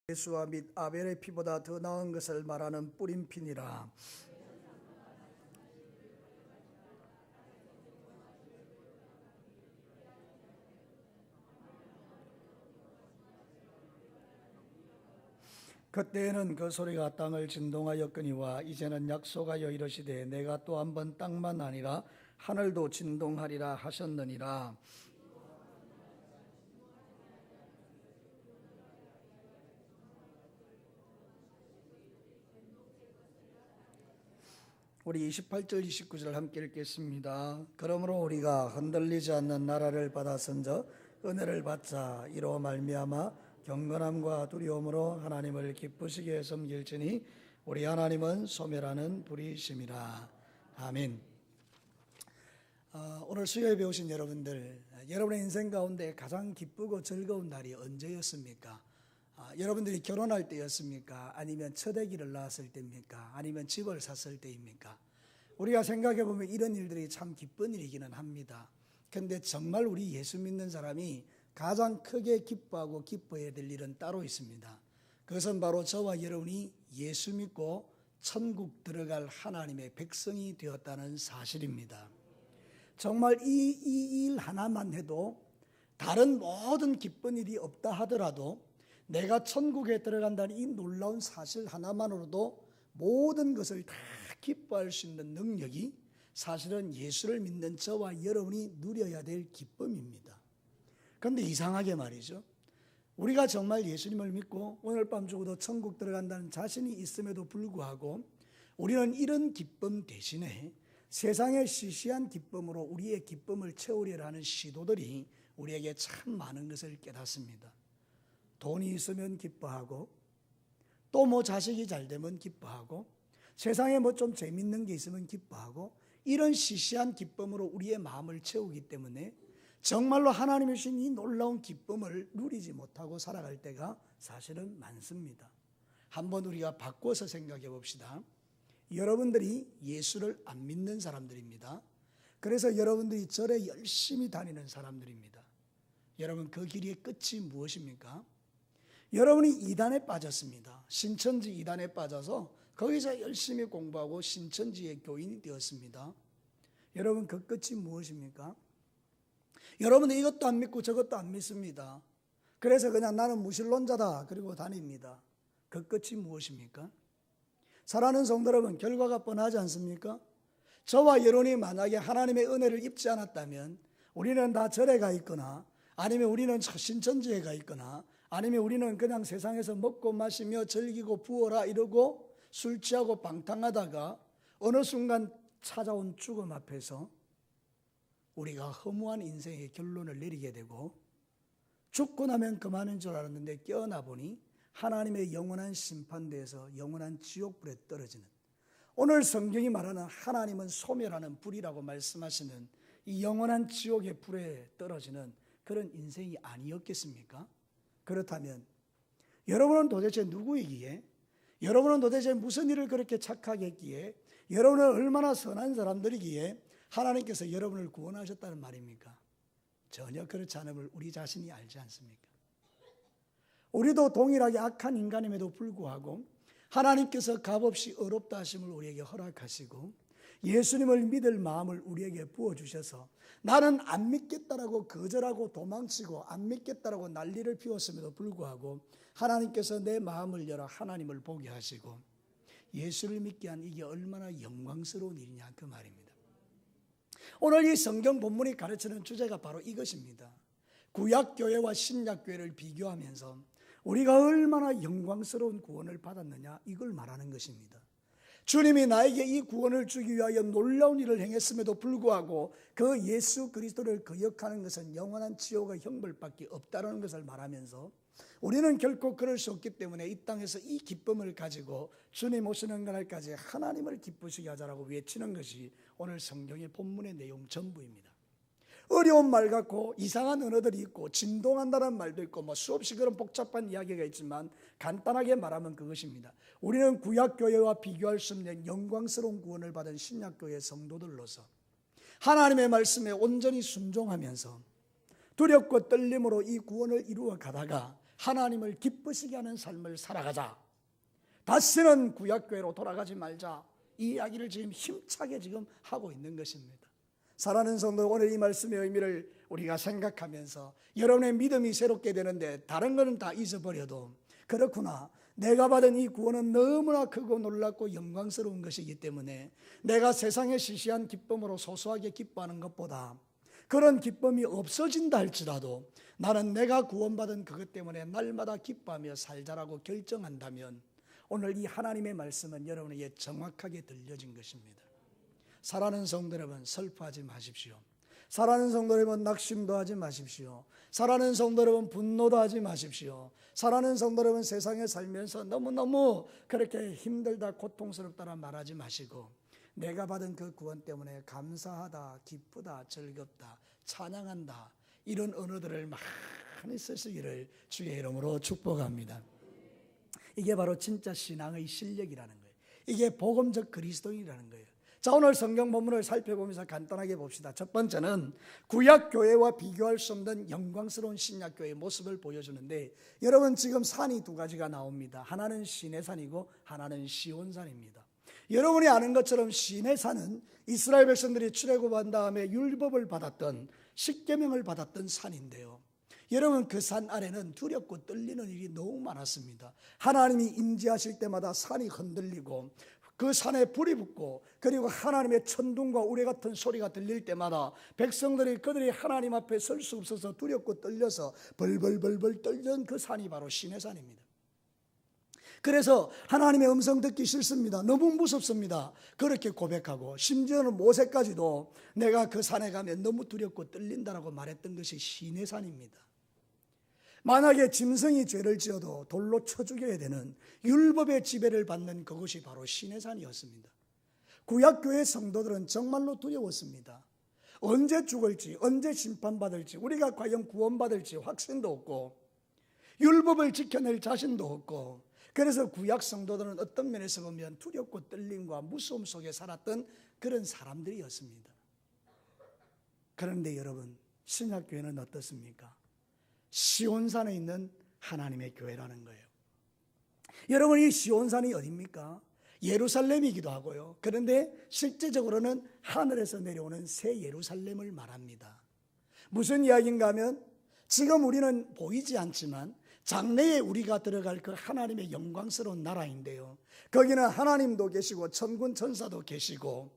예수와 및 아벨의 피보다 더 나은 것을 말하는 뿌린 피니라. 그때에는 그 소리가 땅을 진동하였거니와 이제는 약속하여 이르시되 내가 또 한 번 땅만 아니라 하늘도 진동하리라 하셨느니라. 우리 28절 29절 함께 읽겠습니다. 그러므로 우리가 흔들리지 않는 나라를 받아 선저 은혜를 받자. 이로 말미암아 경건함과 두려움으로 하나님을 기쁘시게 섬길지니 우리 하나님은 소멸하는 불이심이라. 아멘. 오늘 수요일에 오신 여러분들, 여러분의 인생 가운데 가장 기쁘고 즐거운 날이 언제였습니까? 여러분들이 결혼할 때였습니까? 아니면 첫 아기를 낳았을 때입니까? 아니면 집을 샀을 때입니까? 우리가 생각해 보면 이런 일들이 참 기쁜 일이기는 합니다. 그런데 정말 우리 예수 믿는 사람이 가장 크게 기뻐하고 기뻐해야 될 일은 따로 있습니다. 그것은 바로 저와 여러분이 예수 믿고 천국 들어갈 하나님의 백성이 되었다는 사실입니다. 정말 이 일 하나만 해도 다른 모든 기쁜 일이 없다 하더라도 내가 천국에 들어간다는 이 놀라운 사실 하나만으로도 모든 것을 다 기뻐할 수 있는 능력이 사실은 예수를 믿는 저와 여러분이 누려야 될 기쁨입니다. 그런데 이상하게 말이죠. 우리가 정말 예수님을 믿고 오늘 밤 죽어도 천국 들어간다는 자신이 있음에도 불구하고 우리는 이런 기쁨 대신에 세상의 시시한 기쁨으로 우리의 기쁨을 채우려고 하는 시도들이 우리에게 참 많은 것을 깨닫습니다. 돈이 있으면 기뻐하고 또 뭐 자식이 잘 되면 기뻐하고 세상에 뭐 좀 재밌는 게 있으면 기뻐하고 이런 시시한 기쁨으로 우리의 마음을 채우기 때문에 정말로 하나님이 주신 이 놀라운 기쁨을 누리지 못하고 살아갈 때가 사실은 많습니다. 한번 우리가 바꿔서 생각해 봅시다. 여러분들이 예수를 안 믿는 사람들입니다. 그래서 여러분들이 절에 열심히 다니는 사람들입니다. 여러분 그 길의 끝이 무엇입니까? 여러분이 이단에 빠졌습니다. 신천지 이단에 빠져서 거기서 열심히 공부하고 신천지의 교인이 되었습니다. 여러분 그 끝이 무엇입니까? 여러분은 이것도 안 믿고 저것도 안 믿습니다. 그래서 그냥 나는 무신론자다 그리고 다닙니다. 그 끝이 무엇입니까? 사랑하는 성도 여러분, 결과가 뻔하지 않습니까? 저와 여러분이 만약에 하나님의 은혜를 입지 않았다면 우리는 다 절에 가 있거나 아니면 우리는 신천지에 가 있거나 아니면 우리는 그냥 세상에서 먹고 마시며 즐기고 부어라 이러고 술 취하고 방탕하다가 어느 순간 찾아온 죽음 앞에서 우리가 허무한 인생의 결론을 내리게 되고 죽고 나면 그만인 줄 알았는데 깨어나 보니 하나님의 영원한 심판대에서 영원한 지옥불에 떨어지는, 오늘 성경이 말하는 하나님은 소멸하는 불이라고 말씀하시는 이 영원한 지옥의 불에 떨어지는 그런 인생이 아니었겠습니까? 그렇다면 여러분은 도대체 누구이기에, 여러분은 도대체 무슨 일을 그렇게 착하게 했기에, 여러분은 얼마나 선한 사람들이기에 하나님께서 여러분을 구원하셨다는 말입니까? 전혀 그렇지 않음을 우리 자신이 알지 않습니까? 우리도 동일하게 악한 인간임에도 불구하고 하나님께서 값없이 어렵다 하심을 우리에게 허락하시고 예수님을 믿을 마음을 우리에게 부어주셔서 나는 안 믿겠다라고 거절하고 도망치고 안 믿겠다라고 난리를 피웠음에도 불구하고 하나님께서 내 마음을 열어 하나님을 보게 하시고 예수를 믿게 한 이게 얼마나 영광스러운 일이냐 그 말입니다. 오늘 이 성경 본문이 가르치는 주제가 바로 이것입니다. 구약교회와 신약교회를 비교하면서 우리가 얼마나 영광스러운 구원을 받았느냐 이걸 말하는 것입니다. 주님이 나에게 이 구원을 주기 위하여 놀라운 일을 행했음에도 불구하고 그 예수 그리스도를 거역하는 것은 영원한 지옥의 형벌밖에 없다는 것을 말하면서 우리는 결코 그럴 수 없기 때문에 이 땅에서 이 기쁨을 가지고 주님 오시는 그날까지 하나님을 기쁘시게 하자라고 외치는 것이 오늘 성경의 본문의 내용 전부입니다. 어려운 말 같고 이상한 언어들이 있고 진동한다는 말도 있고 뭐 수없이 그런 복잡한 이야기가 있지만 간단하게 말하면 그것입니다. 우리는 구약교회와 비교할 수 없는 영광스러운 구원을 받은 신약교회 성도들로서 하나님의 말씀에 온전히 순종하면서 두렵고 떨림으로 이 구원을 이루어 가다가 하나님을 기쁘시게 하는 삶을 살아가자. 다시는 구약교회로 돌아가지 말자. 이 이야기를 지금 힘차게 지금 하고 있는 것입니다. 사랑하는 성도, 오늘 이 말씀의 의미를 우리가 생각하면서 여러분의 믿음이 새롭게 되는데 다른 거는 다 잊어버려도, 그렇구나, 내가 받은 이 구원은 너무나 크고 놀랍고 영광스러운 것이기 때문에 내가 세상의 시시한 기쁨으로 소소하게 기뻐하는 것보다 그런 기쁨이 없어진다 할지라도 나는 내가 구원받은 그것 때문에 날마다 기뻐하며 살자라고 결정한다면 오늘 이 하나님의 말씀은 여러분에게 정확하게 들려진 것입니다. 사랑하는 성도 여러분, 슬퍼하지 마십시오. 사랑하는 성도 여러분, 낙심도 하지 마십시오. 사랑하는 성도 여러분, 분노도 하지 마십시오. 사랑하는 성도 여러분, 세상에 살면서 너무너무 그렇게 힘들다, 고통스럽다라 말하지 마시고 내가 받은 그 구원 때문에 감사하다, 기쁘다, 즐겁다, 찬양한다, 이런 언어들을 많이 쓰시기를 주의 이름으로 축복합니다. 이게 바로 진짜 신앙의 실력이라는 거예요. 이게 복음적 그리스도인이라는 거예요. 자, 오늘 성경 본문을 살펴보면서 간단하게 봅시다. 첫 번째는 구약교회와 비교할 수 없는 영광스러운 신약교회의 모습을 보여주는데, 여러분 지금 산이 두 가지가 나옵니다. 하나는 시내산이고 하나는 시온산입니다. 여러분이 아는 것처럼 시내산은 이스라엘 백성들이 출애굽한 다음에 율법을 받았던, 십계명을 받았던 산인데요, 여러분 그 산 아래는 두렵고 떨리는 일이 너무 많았습니다. 하나님이 임재하실 때마다 산이 흔들리고 그 산에 불이 붙고, 그리고 하나님의 천둥과 우레 같은 소리가 들릴 때마다 백성들이 그들이 하나님 앞에 설 수 없어서 두렵고 떨려서 벌벌벌벌 떨던 그 산이 바로 시내산입니다. 그래서 하나님의 음성 듣기 싫습니다, 너무 무섭습니다, 그렇게 고백하고, 심지어는 모세까지도 내가 그 산에 가면 너무 두렵고 떨린다라고 말했던 것이 시내산입니다. 만약에 짐승이 죄를 지어도 돌로 쳐 죽여야 되는 율법의 지배를 받는 그것이 바로 시내산이었습니다. 구약교회 성도들은 정말로 두려웠습니다. 언제 죽을지, 언제 심판받을지, 우리가 과연 구원받을지 확신도 없고 율법을 지켜낼 자신도 없고, 그래서 구약 성도들은 어떤 면에서 보면 두렵고 떨림과 무서움 속에 살았던 그런 사람들이었습니다. 그런데 여러분, 신약교회는 어떻습니까? 시온산에 있는 하나님의 교회라는 거예요. 여러분, 이 시온산이 어디입니까? 예루살렘이기도 하고요, 그런데 실제적으로는 하늘에서 내려오는 새 예루살렘을 말합니다. 무슨 이야기인가 하면, 지금 우리는 보이지 않지만 장래에 우리가 들어갈 그 하나님의 영광스러운 나라인데요, 거기는 하나님도 계시고 천군 천사도 계시고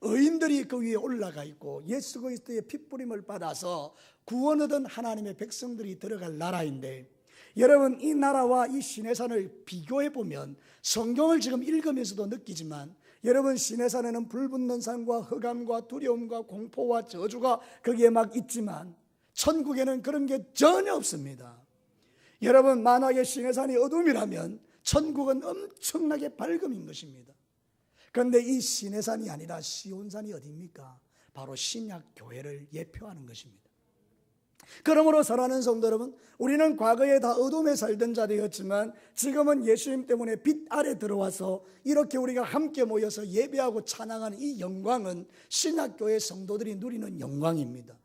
의인들이 그 위에 올라가 있고 예수 그리스도의 핏부림을 받아서 구원 얻은 하나님의 백성들이 들어갈 나라인데, 여러분 이 나라와 이 시내산을 비교해 보면 성경을 지금 읽으면서도 느끼지만, 여러분 시내산에는 불붙는 산과 흑암과 두려움과 공포와 저주가 거기에 막 있지만 천국에는 그런 게 전혀 없습니다. 여러분, 만약에 시내산이 어둠이라면 천국은 엄청나게 밝음인 것입니다. 그런데 이 시내산이 아니라 시온산이 어디입니까? 바로 신약교회를 예표하는 것입니다. 그러므로 사랑하는 성도 여러분, 우리는 과거에 다 어둠에 살던 자들이었지만 지금은 예수님 때문에 빛 아래 들어와서 이렇게 우리가 함께 모여서 예배하고 찬양하는 이 영광은 신약교회 성도들이 누리는 영광입니다.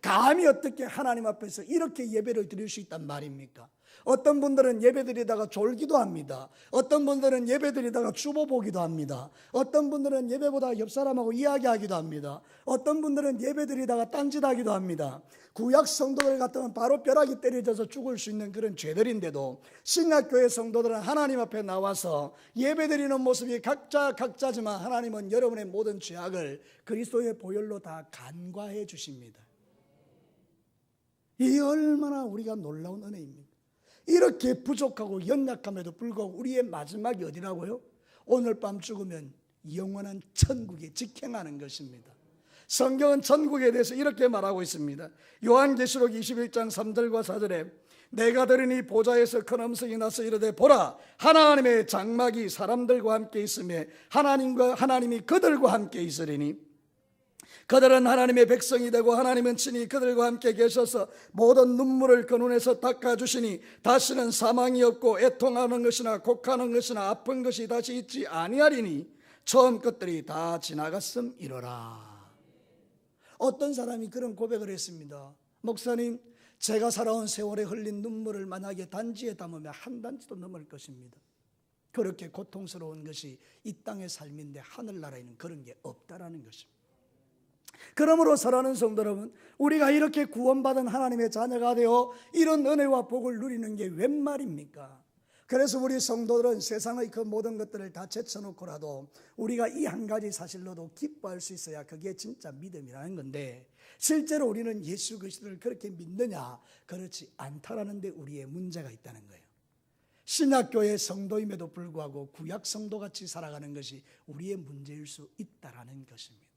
감히 어떻게 하나님 앞에서 이렇게 예배를 드릴 수 있단 말입니까? 어떤 분들은 예배드리다가 졸기도 합니다. 어떤 분들은 예배드리다가 주보 보기도 합니다. 어떤 분들은 예배보다 옆 사람하고 이야기하기도 합니다. 어떤 분들은 예배드리다가 딴짓하기도 합니다. 구약 성도들 같으면 바로 벼락이 때려져서 죽을 수 있는 그런 죄들인데도 신약교회 성도들은 하나님 앞에 나와서 예배드리는 모습이 각자지만 하나님은 여러분의 모든 죄악을 그리스도의 보혈로 다 간과해 주십니다. 이 얼마나 우리가 놀라운 은혜입니다. 이렇게 부족하고 연약함에도 불구하고 우리의 마지막이 어디라고요? 오늘 밤 죽으면 영원한 천국에 직행하는 것입니다. 성경은 천국에 대해서 이렇게 말하고 있습니다. 요한계시록 21장 3절과 4절에 내가 들으니 보좌에서 큰 음성이 나서 이르되 보라, 하나님의 장막이 사람들과 함께 있으며 하나님이 그들과 함께 있으리니 그들은 하나님의 백성이 되고 하나님은 친히 그들과 함께 계셔서 모든 눈물을 그 눈에서 닦아주시니 다시는 사망이 없고 애통하는 것이나 곡하는 것이나 아픈 것이 다시 있지 아니하리니 처음 것들이 다 지나갔음이로라. 어떤 사람이 그런 고백을 했습니다. 목사님, 제가 살아온 세월에 흘린 눈물을 만약에 단지에 담으면 한 단지도 넘을 것입니다. 그렇게 고통스러운 것이 이 땅의 삶인데 하늘나라에는 그런 게 없다라는 것입니다. 그러므로 사랑하는 성도 여러분, 우리가 이렇게 구원받은 하나님의 자녀가 되어 이런 은혜와 복을 누리는 게 웬 말입니까? 그래서 우리 성도들은 세상의 그 모든 것들을 다 제쳐놓고라도 우리가 이 한 가지 사실로도 기뻐할 수 있어야 그게 진짜 믿음이라는 건데, 실제로 우리는 예수 그리스도를 그렇게 믿느냐? 그렇지 않다라는 데 우리의 문제가 있다는 거예요. 신약교회 성도임에도 불구하고 구약 성도같이 살아가는 것이 우리의 문제일 수 있다라는 것입니다.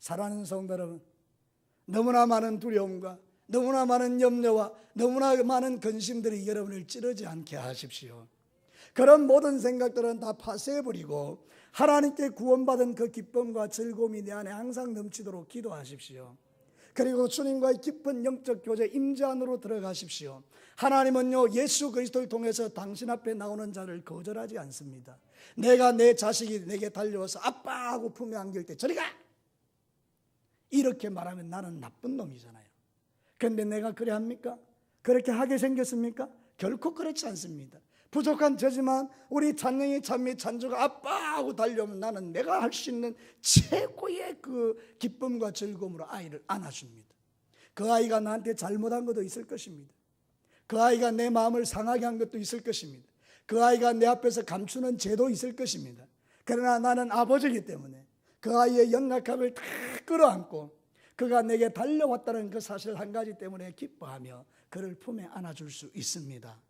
사랑하는 성도 여러분, 너무나 많은 두려움과 너무나 많은 염려와 너무나 많은 근심들이 여러분을 찌르지 않게 하십시오. 그런 모든 생각들은 다 파쇄해버리고 하나님께 구원받은 그 기쁨과 즐거움이 내 안에 항상 넘치도록 기도하십시오. 그리고 주님과의 깊은 영적 교제 임재 안으로 들어가십시오. 하나님은요, 예수 그리스도를 통해서 당신 앞에 나오는 자를 거절하지 않습니다. 내가 내 자식이 내게 달려와서 아빠 하고 품에 안길 때 저리 가! 이렇게 말하면 나는 나쁜 놈이잖아요. 그런데 내가 그래 합니까? 그렇게 하게 생겼습니까? 결코 그렇지 않습니다. 부족한 저지만 우리 찬영이 찬미 찬조가 아빠 하고 달려오면 나는 내가 할 수 있는 최고의 그 기쁨과 즐거움으로 아이를 안아줍니다. 그 아이가 나한테 잘못한 것도 있을 것입니다. 그 아이가 내 마음을 상하게 한 것도 있을 것입니다. 그 아이가 내 앞에서 감추는 죄도 있을 것입니다. 그러나 나는 아버지이기 때문에 그 아이의 연약함을 다 끌어안고 그가 내게 달려왔다는 그 사실 한 가지 때문에 기뻐하며 그를 품에 안아줄 수 있습니다.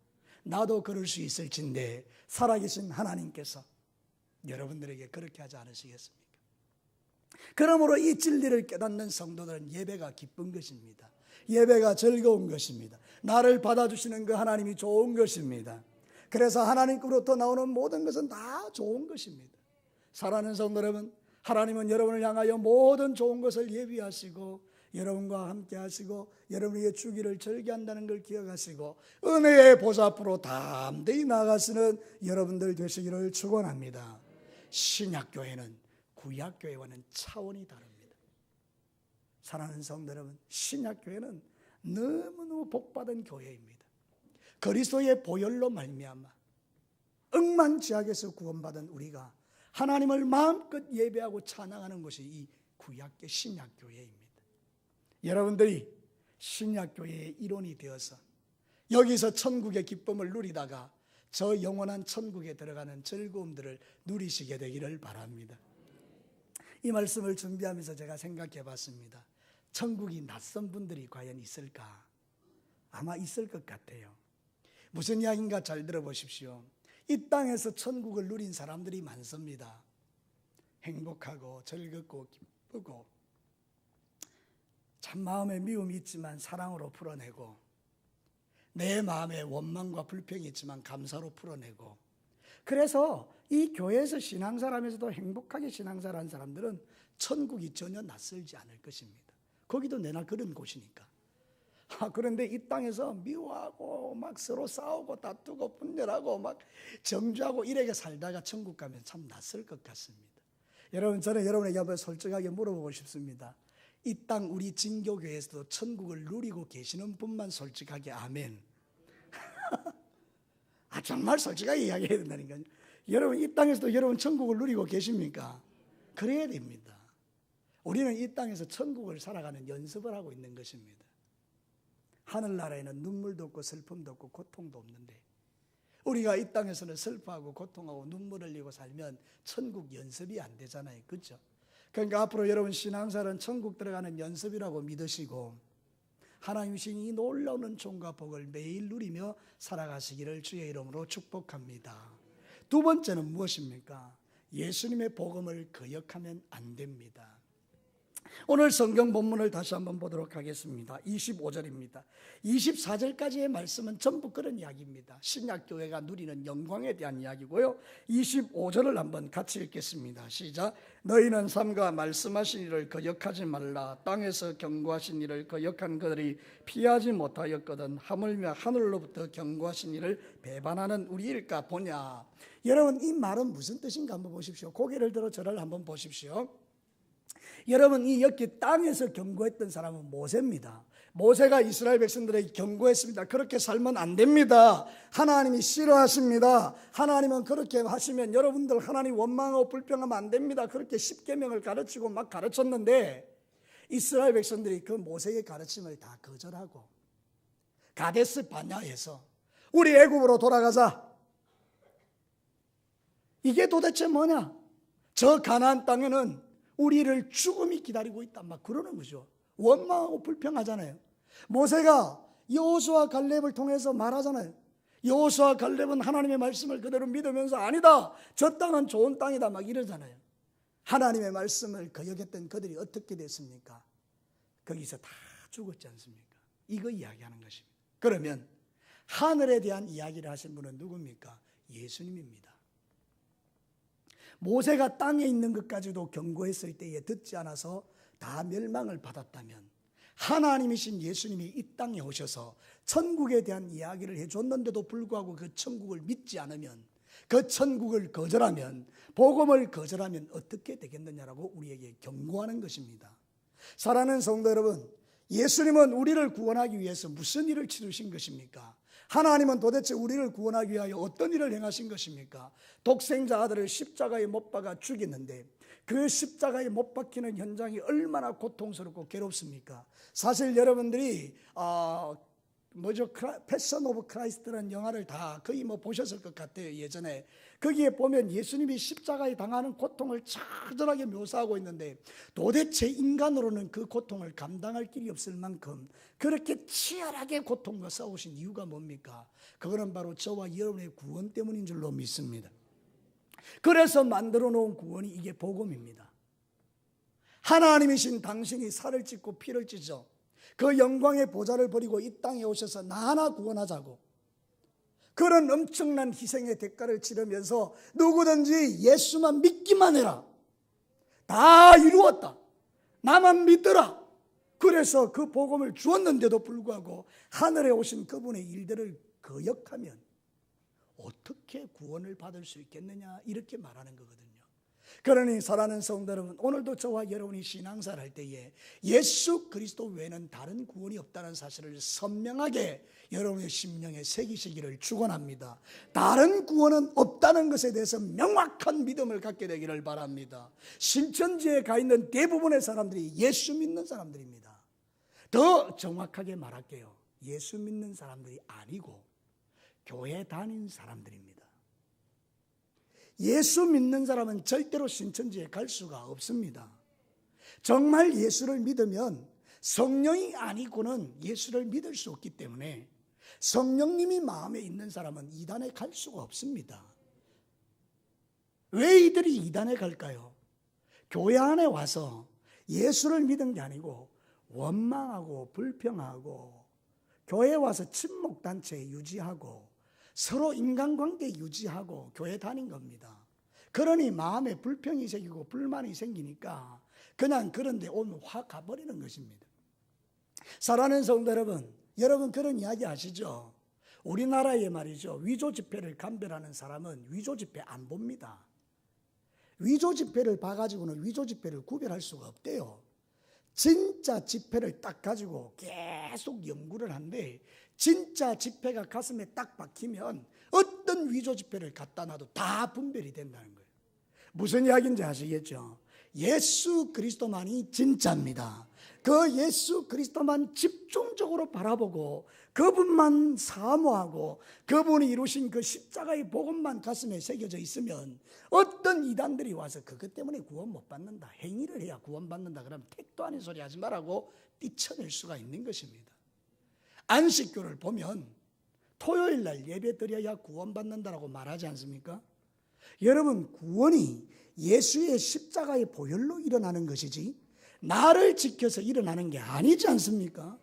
나도 그럴 수 있을진데 살아계신 하나님께서 여러분들에게 그렇게 하지 않으시겠습니까? 그러므로 이 진리를 깨닫는 성도들은 예배가 기쁜 것입니다. 예배가 즐거운 것입니다. 나를 받아주시는 그 하나님이 좋은 것입니다. 그래서 하나님으로부터 나오는 모든 것은 다 좋은 것입니다. 사랑하는 성도 여러분, 하나님은 여러분을 향하여 모든 좋은 것을 예비하시고 여러분과 함께 하시고 여러분에게 주기를 절기한다는 걸 기억하시고 은혜의 보좌 앞으로 담대히 나아가시는 여러분들 되시기를 축원합니다. 신약교회는 구약교회와는 차원이 다릅니다. 사랑하는 성도 여러분, 신약교회는 너무너무 복받은 교회입니다. 그리스도의 보혈로 말미암아 억만지약에서 구원받은 우리가 하나님을 마음껏 예배하고 찬양하는 것이 이 구약교 신약교회입니다. 여러분들이 신약교회의 일원이 되어서 여기서 천국의 기쁨을 누리다가 저 영원한 천국에 들어가는 즐거움들을 누리시게 되기를 바랍니다. 이 말씀을 준비하면서 제가 생각해 봤습니다. 천국이 낯선 분들이 과연 있을까? 아마 있을 것 같아요. 무슨 이야기인가 잘 들어보십시오. 이 땅에서 천국을 누린 사람들이 많습니다. 행복하고 즐겁고 기쁘고 참 마음에 미움이 있지만 사랑으로 풀어내고 내 마음에 원망과 불평이 있지만 감사로 풀어내고, 그래서 이 교회에서 신앙생활하면서도 행복하게 신앙생활하는 사람들은 천국이 전혀 낯설지 않을 것입니다. 거기도 내나 그런 곳이니까. 그런데 이 땅에서 미워하고 막 서로 싸우고 다투고 분열하고 막 정죄하고 이렇게 살다가 천국 가면 참 낯설 것 같습니다. 여러분, 저는 여러분에게 한번 솔직하게 물어보고 싶습니다. 이 땅 우리 진교교회에서도 천국을 누리고 계시는 분만 솔직하게 아멘. 정말 솔직하게 이야기해야 된다니까요. 여러분, 이 땅에서도 여러분 천국을 누리고 계십니까? 그래야 됩니다. 우리는 이 땅에서 천국을 살아가는 연습을 하고 있는 것입니다. 하늘나라에는 눈물도 없고 슬픔도 없고 고통도 없는데 우리가 이 땅에서는 슬퍼하고 고통하고 눈물 흘리고 살면 천국 연습이 안 되잖아요. 그렇죠? 그러니까 앞으로 여러분 신앙생활은 천국 들어가는 연습이라고 믿으시고 하나님 주신 이 놀라운 은총과 복을 매일 누리며 살아가시기를 주의 이름으로 축복합니다. 두 번째는 무엇입니까? 예수님의 복음을 거역하면 안 됩니다. 오늘 성경 본문을 다시 한번 보도록 하겠습니다. 25절입니다. 24절까지의 말씀은 전부 그런 이야기입니다. 신약교회가 누리는 영광에 대한 이야기고요. 25절을 한번 같이 읽겠습니다. 시작. 너희는 삼가 말씀하신 일을 거역하지 말라. 땅에서 경고하신 일을 거역한 그들이 피하지 못하였거든 하물며 하늘로부터 경고하신 일을 배반하는 우리일까 보냐. 여러분, 이 말은 무슨 뜻인가 한번 보십시오. 고개를 들어 저를 한번 보십시오. 여러분, 이 여기 땅에서 경고했던 사람은 모세입니다. 모세가 이스라엘 백성들에게 경고했습니다. 그렇게 살면 안 됩니다. 하나님이 싫어하십니다. 하나님은 그렇게 하시면 여러분들 하나님 원망하고 불평하면 안 됩니다. 그렇게 십계명을 가르치고 막 가르쳤는데 이스라엘 백성들이 그 모세의 가르침을 다 거절하고 가데스 바냐에서 우리 애굽으로 돌아가자. 이게 도대체 뭐냐? 저 가나안 땅에는 우리를 죽음이 기다리고 있다. 막 그러는 거죠. 원망하고 불평하잖아요. 모세가 여호수아 갈렙을 통해서 말하잖아요. 여호수아 갈렙은 하나님의 말씀을 그대로 믿으면서 아니다, 저 땅은 좋은 땅이다 막 이러잖아요. 하나님의 말씀을 거역했던 그들이 어떻게 됐습니까? 거기서 다 죽었지 않습니까? 이거 이야기하는 것입니다. 그러면 하늘에 대한 이야기를 하신 분은 누굽니까? 예수님입니다. 모세가 땅에 있는 것까지도 경고했을 때에 듣지 않아서 다 멸망을 받았다면 하나님이신 예수님이 이 땅에 오셔서 천국에 대한 이야기를 해줬는데도 불구하고 그 천국을 믿지 않으면, 그 천국을 거절하면, 복음을 거절하면 어떻게 되겠느냐라고 우리에게 경고하는 것입니다. 사랑하는 성도 여러분, 예수님은 우리를 구원하기 위해서 무슨 일을 치르신 것입니까? 하나님은 도대체 우리를 구원하기 위하여 어떤 일을 행하신 것입니까? 독생자 아들을 십자가에 못 박아 죽였는데 그 십자가에 못 박히는 현장이 얼마나 고통스럽고 괴롭습니까? 사실 여러분들이 패션 오브 크라이스트라는 영화를 다 거의 보셨을 것 같아요. 예전에 거기에 보면 예수님이 십자가에 당하는 고통을 처절하게 묘사하고 있는데 도대체 인간으로는 그 고통을 감당할 길이 없을 만큼 그렇게 치열하게 고통과 싸우신 이유가 뭡니까? 그거는 바로 저와 여러분의 구원 때문인 줄로 믿습니다. 그래서 만들어 놓은 구원이 이게 복음입니다. 하나님이신 당신이 살을 찢고 피를 찢어 그 영광의 보좌를 버리고 이 땅에 오셔서 나 하나 구원하자고 그런 엄청난 희생의 대가를 치르면서 누구든지 예수만 믿기만 해라, 다 이루었다, 나만 믿더라. 그래서 그 복음을 주었는데도 불구하고 하늘에 오신 그분의 일들을 거역하면 어떻게 구원을 받을 수 있겠느냐, 이렇게 말하는 거거든요. 그러니 사랑하는 성도 여러분, 오늘도 저와 여러분이 신앙생활 할 때에 예수 그리스도 외에는 다른 구원이 없다는 사실을 선명하게 여러분의 심령에 새기시기를 축원합니다. 다른 구원은 없다는 것에 대해서 명확한 믿음을 갖게 되기를 바랍니다. 신천지에 가 있는 대부분의 사람들이 예수 믿는 사람들입니다. 더 정확하게 말할게요. 예수 믿는 사람들이 아니고 교회 다닌 사람들입니다. 예수 믿는 사람은 절대로 신천지에 갈 수가 없습니다. 정말 예수를 믿으면 성령이 아니고는 예수를 믿을 수 없기 때문에 성령님이 마음에 있는 사람은 이단에 갈 수가 없습니다. 왜 이들이 이단에 갈까요? 교회 안에 와서 예수를 믿은 게 아니고 원망하고 불평하고 교회 와서 친목단체 유지하고 서로 인간관계 유지하고 교회 다닌 겁니다. 그러니 마음에 불평이 생기고 불만이 생기니까 그냥 그런 데 오면 확 가버리는 것입니다. 사랑하는 성도 여러분 그런 이야기 아시죠? 우리나라에 말이죠, 위조 지폐를 감별하는 사람은 위조 지폐 안 봅니다. 위조 지폐를 봐가지고는 위조 지폐를 구별할 수가 없대요. 진짜 지폐를 딱 가지고 계속 연구를 한데 진짜 지폐가 가슴에 딱 박히면 어떤 위조 지폐를 갖다 놔도 다 분별이 된다는 거예요. 무슨 이야기인지 아시겠죠? 예수 그리스도만이 진짜입니다. 그 예수 그리스도만 집중적으로 바라보고 그분만 사모하고 그분이 이루신 그 십자가의 복음만 가슴에 새겨져 있으면 어떤 이단들이 와서 그것 때문에 구원 못 받는다, 행위를 해야 구원 받는다 그러면 택도 아닌 소리 하지 말라고 뛰쳐낼 수가 있는 것입니다. 안식교를 보면 토요일 날 예배 드려야 구원 받는다라고 말하지 않습니까? 여러분, 구원이 예수의 십자가의 보혈로 일어나는 것이지 나를 지켜서 일어나는 게 아니지 않습니까?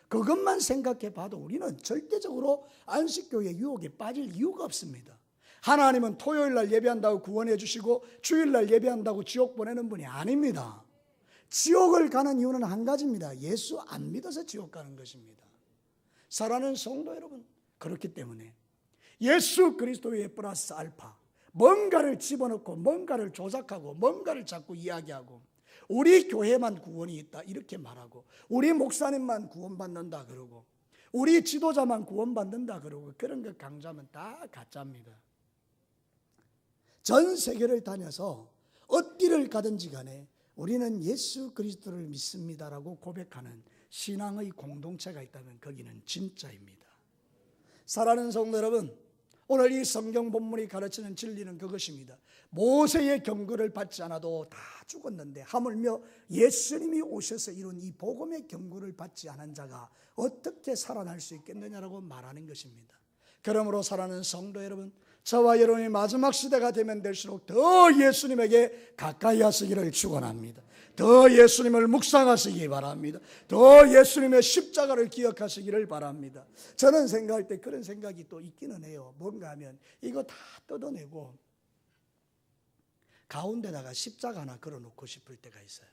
그것만 생각해 봐도 우리는 절대적으로 안식교의 유혹에 빠질 이유가 없습니다. 하나님은 토요일 날 예배한다고 구원해 주시고 주일 날 예배한다고 지옥 보내는 분이 아닙니다. 지옥을 가는 이유는 한 가지입니다. 예수 안 믿어서 지옥 가는 것입니다. 사랑하는 성도 여러분, 그렇기 때문에 예수 그리스도의 플러스 알파, 뭔가를 집어넣고 뭔가를 조작하고 뭔가를 자꾸 이야기하고 우리 교회만 구원이 있다 이렇게 말하고, 우리 목사님만 구원받는다 그러고, 우리 지도자만 구원받는다 그러고, 그런 거 강조하면 다 가짜입니다. 전 세계를 다녀서 어디를 가든지 간에 우리는 예수 그리스도를 믿습니다라고 고백하는 신앙의 공동체가 있다면 거기는 진짜입니다. 사랑하는 성도 여러분, 오늘 이 성경 본문이 가르치는 진리는 그것입니다. 모세의 경고를 받지 않아도 다 죽었는데 하물며 예수님이 오셔서 이룬 이 복음의 경고를 받지 않은 자가 어떻게 살아날 수 있겠느냐라고 말하는 것입니다. 그러므로 사랑하는 성도 여러분, 저와 여러분이 마지막 시대가 되면 될수록 더 예수님에게 가까이 하시기를 축원합니다. 더 예수님을 묵상하시기 바랍니다. 더 예수님의 십자가를 기억하시기를 바랍니다. 저는 생각할 때 그런 생각이 또 있기는 해요. 뭔가 하면 이거 다 뜯어내고 가운데다가 십자가 하나 걸어놓고 싶을 때가 있어요.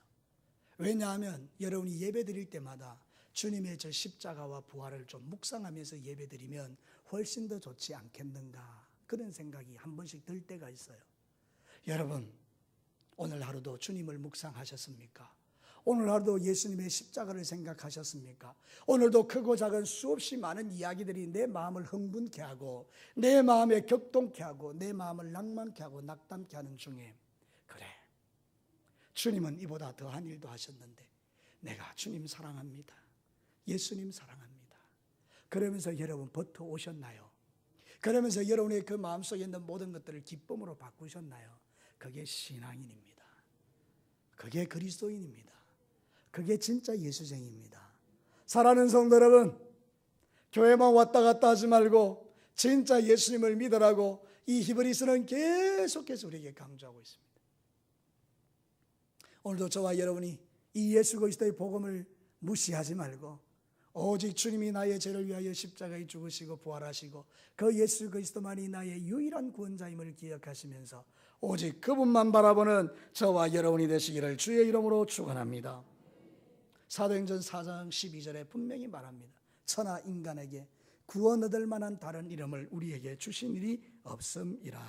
왜냐하면 여러분이 예배 드릴 때마다 주님의 저 십자가와 부활을 좀 묵상하면서 예배 드리면 훨씬 더 좋지 않겠는가, 그런 생각이 한 번씩 들 때가 있어요. 여러분, 오늘 하루도 주님을 묵상하셨습니까? 오늘 하루도 예수님의 십자가를 생각하셨습니까? 오늘도 크고 작은 수없이 많은 이야기들이 내 마음을 흥분케 하고, 내 마음에 격동케 하고, 내 마음을 낭만케 하고 낙담케 하는 중에, 그래, 주님은 이보다 더한 일도 하셨는데 내가 주님 사랑합니다, 예수님 사랑합니다, 그러면서 여러분 버텨 오셨나요? 그러면서 여러분의 그 마음속에 있는 모든 것들을 기쁨으로 바꾸셨나요? 그게 신앙인입니다. 그게 그리스도인입니다. 그게 진짜 예수쟁입니다. 사랑하는 성도 여러분, 교회만 왔다 갔다 하지 말고 진짜 예수님을 믿으라고 이 히브리서는 계속해서 우리에게 강조하고 있습니다. 오늘도 저와 여러분이 이 예수 그리스도의 복음을 무시하지 말고 오직 주님이 나의 죄를 위하여 십자가에 죽으시고 부활하시고 그 예수 그리스도만이 나의 유일한 구원자임을 기억하시면서 오직 그분만 바라보는 저와 여러분이 되시기를 주의 이름으로 축원합니다. 사도행전 4장 12절에 분명히 말합니다. 천하 인간에게 구원 얻을 만한 다른 이름을 우리에게 주신 일이 없음이라.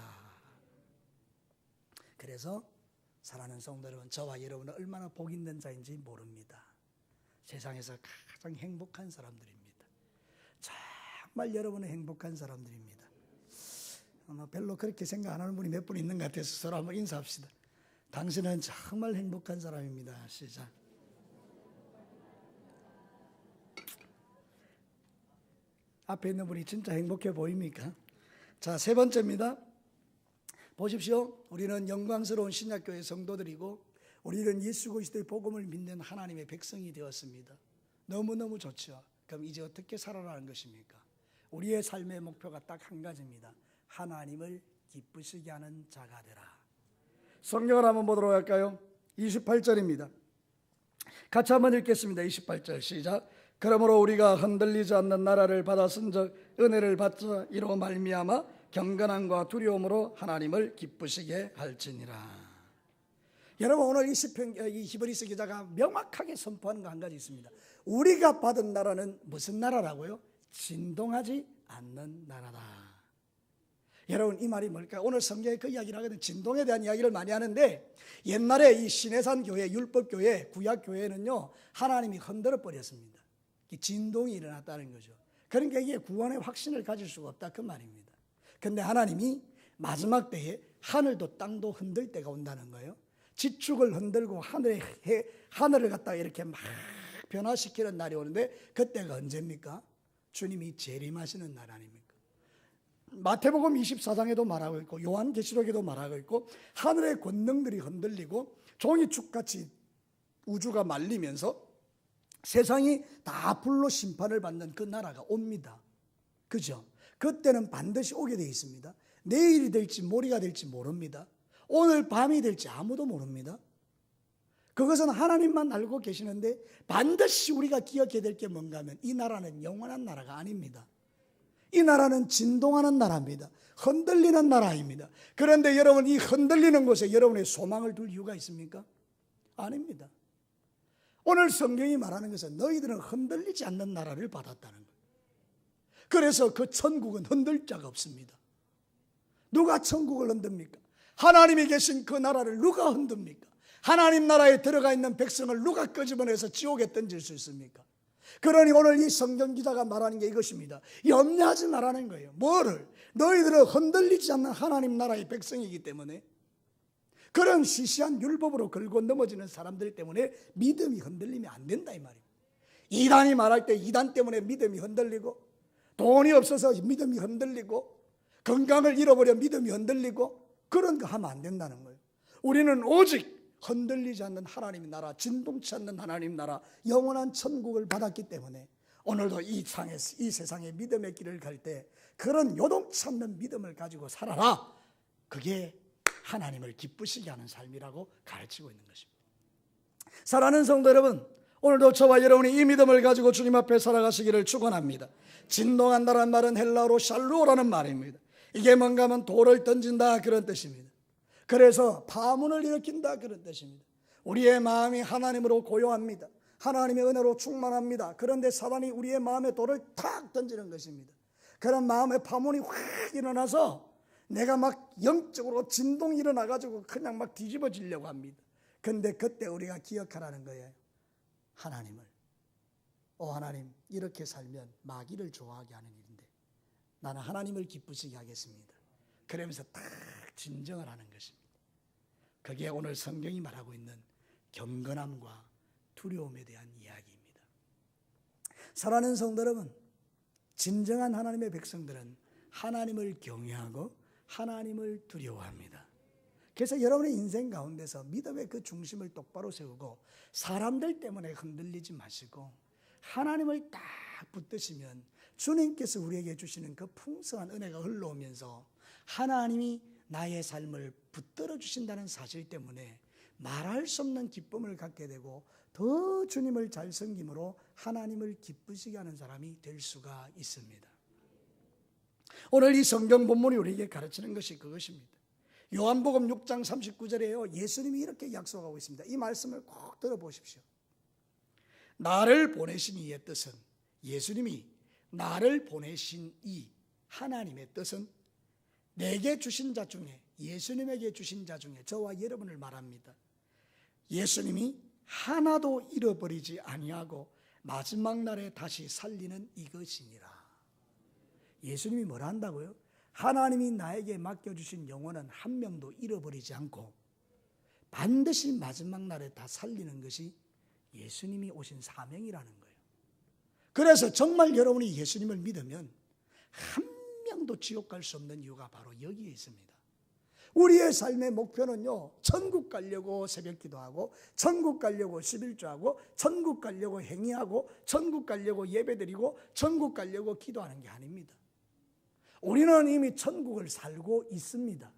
그래서 사랑하는 성도 여러분, 저와 여러분은 얼마나 복 있는 자인지 모릅니다. 세상에서 가장 행복한 사람들입니다. 정말 여러분은 행복한 사람들입니다. 아마 별로 그렇게 생각 안 하는 분이 몇 분 있는 것 같아서 서로 한번 인사합시다. 당신은 정말 행복한 사람입니다. 시작. 앞에 있는 분이 진짜 행복해 보입니까? 자, 세 번째입니다. 보십시오. 우리는 영광스러운 신약교회 성도들이고 우리는 예수 그리스도의 복음을 믿는 하나님의 백성이 되었습니다. 너무너무 좋죠. 그럼 이제 어떻게 살아가는 것입니까? 우리의 삶의 목표가 딱 한 가지입니다. 하나님을 기쁘시게 하는 자가 되라. 성경을 한번 보도록 할까요? 28절입니다. 같이 한번 읽겠습니다. 28절 시작. 그러므로 우리가 흔들리지 않는 나라를 받았은즉 은혜를 받자 이로 말미암아 경건함과 두려움으로 하나님을 기쁘시게 할지니라. 여러분, 오늘 이 히브리서 기자가 명확하게 선포하는 거 한 가지 있습니다. 우리가 받은 나라는 무슨 나라라고요? 진동하지 않는 나라다. 여러분, 이 말이 뭘까요? 오늘 성경에 그 이야기를 하거든요. 진동에 대한 이야기를 많이 하는데 옛날에 이 시내산 교회, 율법교회, 구약교회는요 하나님이 흔들어 버렸습니다. 진동이 일어났다는 거죠. 그러니까 이게 구원의 확신을 가질 수가 없다 그 말입니다. 그런데 하나님이 마지막 때에 하늘도 땅도 흔들 때가 온다는 거예요. 지축을 흔들고 하늘을 갖다가 이렇게 막 변화시키는 날이 오는데 그때가 언제입니까? 주님이 재림하시는 날 아닙니까? 마태복음 24장에도 말하고 있고 요한계시록에도 말하고 있고 하늘의 권능들이 흔들리고 종이축같이 우주가 말리면서 세상이 다 불로 심판을 받는 그 나라가 옵니다. 그죠? 그때는 반드시 오게 되어 있습니다. 내일이 될지 모레가 될지 모릅니다. 오늘 밤이 될지 아무도 모릅니다. 그것은 하나님만 알고 계시는데 반드시 우리가 기억해야 될 게 뭔가 하면 이 나라는 영원한 나라가 아닙니다. 이 나라는 진동하는 나라입니다. 흔들리는 나라입니다. 그런데 여러분, 이 흔들리는 곳에 여러분의 소망을 둘 이유가 있습니까? 아닙니다. 오늘 성경이 말하는 것은 너희들은 흔들리지 않는 나라를 받았다는 거예요. 그래서 그 천국은 흔들 자가 없습니다. 누가 천국을 흔듭니까? 하나님이 계신 그 나라를 누가 흔듭니까? 하나님 나라에 들어가 있는 백성을 누가 끄집어내서 지옥에 던질 수 있습니까? 그러니 오늘 이 성경 기자가 말하는 게 이것입니다. 염려하지 말라는 거예요. 뭐를? 너희들은 흔들리지 않는 하나님 나라의 백성이기 때문에, 그런 시시한 율법으로 걸고 넘어지는 사람들 때문에 믿음이 흔들리면 안 된다 이 말이에요. 이단이 말할 때 이단 때문에 믿음이 흔들리고, 돈이 없어서 믿음이 흔들리고, 건강을 잃어버려 믿음이 흔들리고, 그런 거 하면 안 된다는 거예요. 우리는 오직 흔들리지 않는 하나님의 나라, 진동치 않는 하나님 나라, 영원한 천국을 받았기 때문에 오늘도 이 세상의 믿음의 길을 갈 때 그런 요동치 않는 믿음을 가지고 살아라. 그게 하나님을 기쁘시게 하는 삶이라고 가르치고 있는 것입니다. 사랑하는 성도 여러분, 오늘도 저와 여러분이 이 믿음을 가지고 주님 앞에 살아가시기를 축원합니다. 진동한다는 말은 헬라어로 샬루오라는 말입니다. 이게 뭔가 하면 돌을 던진다 그런 뜻입니다. 그래서 파문을 일으킨다 그런 뜻입니다. 우리의 마음이 하나님으로 고요합니다. 하나님의 은혜로 충만합니다. 그런데 사단이 우리의 마음에 돌을 탁 던지는 것입니다. 그런 마음의 파문이 확 일어나서 내가 막 영적으로 진동이 일어나가지고 그냥 막 뒤집어지려고 합니다. 근데 그때 우리가 기억하라는 거예요. 하나님을. 하나님, 이렇게 살면 마귀를 좋아하게 하는 일인데 나는 하나님을 기쁘시게 하겠습니다. 그러면서 딱 진정을 하는 것입니다. 그게 오늘 성경이 말하고 있는 경건함과 두려움에 대한 이야기입니다. 사랑하는 성도 여러분, 진정한 하나님의 백성들은 하나님을 경외하고 하나님을 두려워합니다. 그래서 여러분의 인생 가운데서 믿음의 그 중심을 똑바로 세우고 사람들 때문에 흔들리지 마시고 하나님을 딱 붙드시면 주님께서 우리에게 주시는 그 풍성한 은혜가 흘러오면서 하나님이 나의 삶을 붙들어 주신다는 사실 때문에 말할 수 없는 기쁨을 갖게 되고 더 주님을 잘 섬김으로 하나님을 기쁘시게 하는 사람이 될 수가 있습니다. 오늘 이 성경 본문이 우리에게 가르치는 것이 그것입니다. 요한복음 6장 39절에요. 예수님이 이렇게 약속하고 있습니다. 이 말씀을 꼭 들어보십시오. 나를 보내신 이의 뜻은, 예수님이 나를 보내신 이 하나님의 뜻은 내게 주신 자 중에, 예수님에게 주신 자 중에 저와 여러분을 말합니다. 예수님이 하나도 잃어버리지 아니하고 마지막 날에 다시 살리는 이것이니라. 예수님이 뭘 한다고요? 하나님이 나에게 맡겨주신 영혼은 한 명도 잃어버리지 않고 반드시 마지막 날에 다 살리는 것이 예수님이 오신 사명이라는 거예요. 그래서 정말 여러분이 예수님을 믿으면 한 명도 지옥 갈 수 없는 이유가 바로 여기에 있습니다. 우리의 삶의 목표는요, 천국 가려고 새벽 기도하고, 천국 가려고 11조하고, 천국 가려고 행위하고, 천국 가려고 예배드리고, 천국 가려고 기도하는 게 아닙니다. 우리는 이미 천국을 살고 있습니다.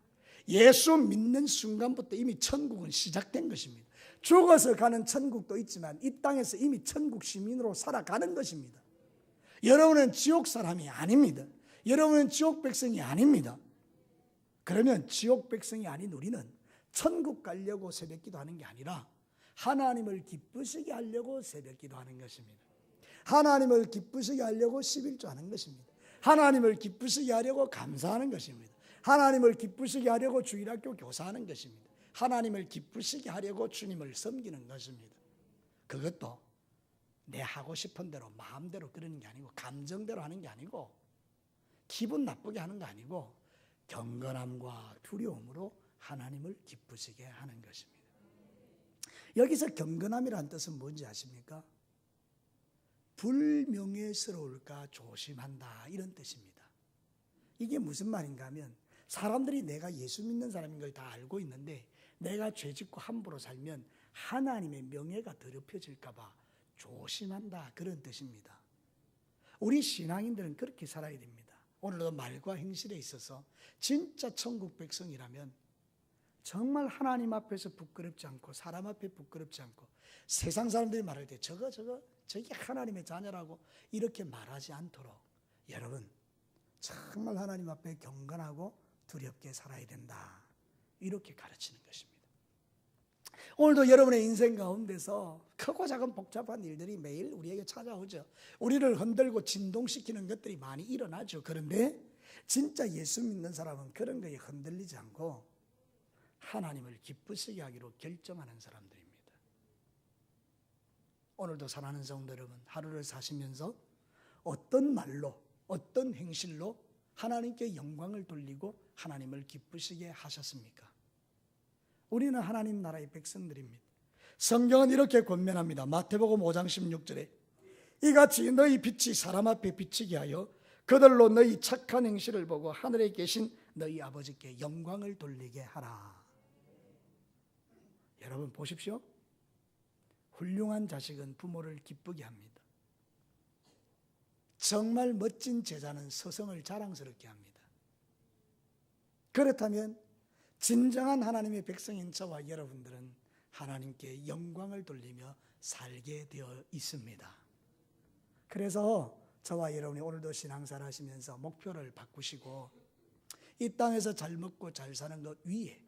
예수 믿는 순간부터 이미 천국은 시작된 것입니다. 죽어서 가는 천국도 있지만 이 땅에서 이미 천국 시민으로 살아가는 것입니다. 여러분은 지옥 사람이 아닙니다. 여러분은 지옥 백성이 아닙니다. 그러면 지옥 백성이 아닌 우리는 천국 가려고 새벽 기도하는 게 아니라 하나님을 기쁘시게 하려고 새벽 기도하는 것입니다. 하나님을 기쁘시게 하려고 11조 하는 것입니다. 하나님을 기쁘시게 하려고 감사하는 것입니다. 하나님을 기쁘시게 하려고 주일학교 교사하는 것입니다. 하나님을 기쁘시게 하려고 주님을 섬기는 것입니다. 그것도 내 하고 싶은 대로 마음대로 그러는 게 아니고 감정대로 하는 게 아니고 기분 나쁘게 하는 거 아니고 경건함과 두려움으로 하나님을 기쁘시게 하는 것입니다. 여기서 경건함이라는 뜻은 뭔지 아십니까? 불명예스러울까 조심한다, 이런 뜻입니다. 이게 무슨 말인가 하면 사람들이 내가 예수 믿는 사람인 걸 다 알고 있는데 내가 죄짓고 함부로 살면 하나님의 명예가 더럽혀질까 봐 조심한다, 그런 뜻입니다. 우리 신앙인들은 그렇게 살아야 됩니다. 오늘도 말과 행실에 있어서 진짜 천국 백성이라면 정말 하나님 앞에서 부끄럽지 않고 사람 앞에 부끄럽지 않고 세상 사람들이 말할 때 저게 하나님의 자녀라고 이렇게 말하지 않도록 여러분 정말 하나님 앞에 경건하고 두렵게 살아야 된다, 이렇게 가르치는 것입니다. 오늘도 여러분의 인생 가운데서 크고 작은 복잡한 일들이 매일 우리에게 찾아오죠. 우리를 흔들고 진동시키는 것들이 많이 일어나죠. 그런데 진짜 예수 믿는 사람은 그런 거에 흔들리지 않고 하나님을 기쁘시게 하기로 결정하는 사람들입니다. 오늘도 사랑하는 성도 여러분, 하루를 사시면서 어떤 말로, 어떤 행실로 하나님께 영광을 돌리고 하나님을 기쁘시게 하셨습니까? 우리는 하나님 나라의 백성들입니다. 성경은 이렇게 권면합니다. 마태복음 5장 16절에 이같이 너희 빛이 사람 앞에 비치게 하여 그들로 너희 착한 행실을 보고 하늘에 계신 너희 아버지께 영광을 돌리게 하라. 여러분 보십시오. 훌륭한 자식은 부모를 기쁘게 합니다. 정말 멋진 제자는 서성을 자랑스럽게 합니다. 그렇다면 진정한 하나님의 백성인 저와 여러분들은 하나님께 영광을 돌리며 살게 되어 있습니다. 그래서 저와 여러분이 오늘도 신앙생활 하시면서 목표를 바꾸시고 이 땅에서 잘 먹고 잘 사는 것 위에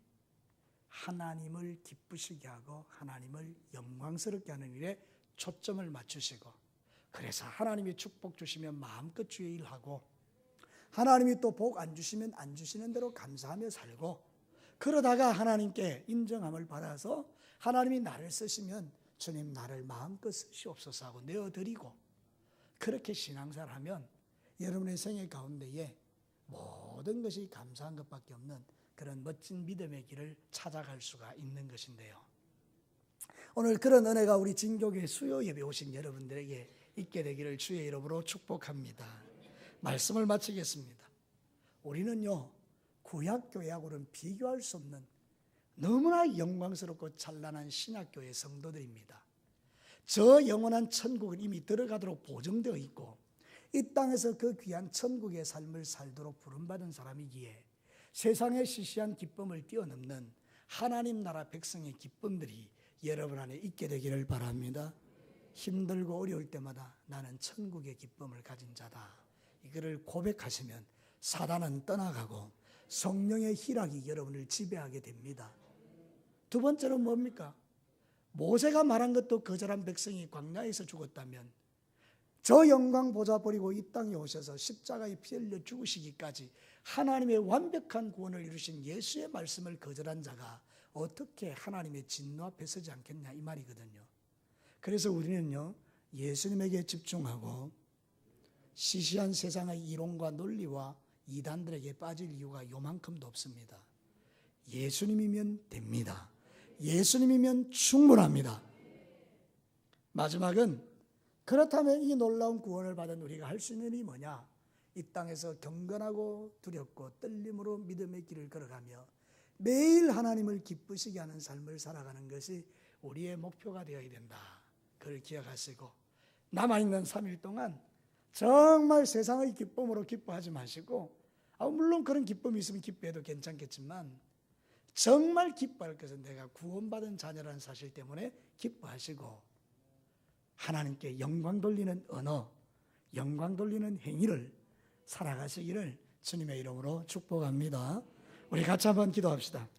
하나님을 기쁘시게 하고 하나님을 영광스럽게 하는 일에 초점을 맞추시고, 그래서 하나님이 축복 주시면 마음껏 주의 일하고 하나님이 또 복 안 주시면 안 주시는 대로 감사하며 살고, 그러다가 하나님께 인정함을 받아서 하나님이 나를 쓰시면 주님 나를 마음껏 쓰시옵소서 하고 내어드리고, 그렇게 신앙생활 하면 여러분의 생애 가운데에 모든 것이 감사한 것밖에 없는 그런 멋진 믿음의 길을 찾아갈 수가 있는 것인데요. 오늘 그런 은혜가 우리 진교회 수요 예배 오신 여러분들에게 있게 되기를 주의 이름으로 축복합니다. 말씀을 마치겠습니다. 우리는요, 구약교회하고는 비교할 수 없는 너무나 영광스럽고 찬란한 신약교회 성도들입니다. 저 영원한 천국은 이미 들어가도록 보증되어 있고 이 땅에서 그 귀한 천국의 삶을 살도록 부름받은 사람이기에 세상의 시시한 기쁨을 뛰어넘는 하나님 나라 백성의 기쁨들이 여러분 안에 있게 되기를 바랍니다. 힘들고 어려울 때마다 나는 천국의 기쁨을 가진 자다, 이거를 고백하시면 사단은 떠나가고 성령의 희락이 여러분을 지배하게 됩니다. 두 번째는 뭡니까? 모세가 말한 것도 거절한 백성이 광야에서 죽었다면 저 영광 보좌 버리고 이 땅에 오셔서 십자가에 피 흘려 죽으시기까지 하나님의 완벽한 구원을 이루신 예수의 말씀을 거절한 자가 어떻게 하나님의 진노 앞에 서지 않겠냐, 이 말이거든요. 그래서 우리는요, 예수님에게 집중하고 시시한 세상의 이론과 논리와 이단들에게 빠질 이유가 요만큼도 없습니다. 예수님이면 됩니다. 예수님이면 충분합니다. 마지막은, 그렇다면 이 놀라운 구원을 받은 우리가 할 수 있는 일이 뭐냐? 이 땅에서 경건하고 두렵고 떨림으로 믿음의 길을 걸어가며 매일 하나님을 기쁘시게 하는 삶을 살아가는 것이 우리의 목표가 되어야 된다. 그걸 기억하시고 남아있는 3일 동안 정말 세상의 기쁨으로 기뻐하지 마시고, 물론 그런 기쁨이 있으면 기뻐해도 괜찮겠지만 정말 기뻐할 것은 내가 구원받은 자녀라는 사실 때문에 기뻐하시고 하나님께 영광 돌리는 언어, 영광 돌리는 행위를 살아가시기를 주님의 이름으로 축복합니다. 우리 같이 한번 기도합시다.